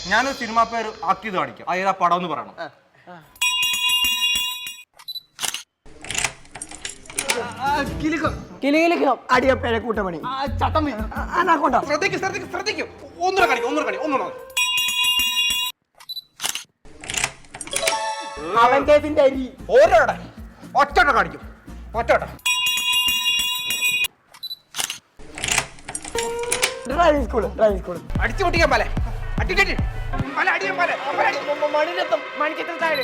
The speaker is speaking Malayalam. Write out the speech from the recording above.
ഞാനൊരു സിനിമ പേര് ആക്ട് ചെയ്ത് കാണിക്കാം. ഏതാ പടം എന്ന് പറയണം. അടിയപ്പേരെ കൂട്ടമണി ചട്ടമ്പി ശ്രദ്ധിക്കും. ഒന്നുകൂടെ കാണിക്കും. അവന്റെ അരി ഓരോടെ ഒറ്റോട്ട കാണിക്കും. ഡ്രൈവിംഗ് സ്കൂൾ അടിച്ചു പൊട്ടിക്കാൻ പല അടിയാൻ പല മണിരത്തം മണിച്ചിത്ര താഴെ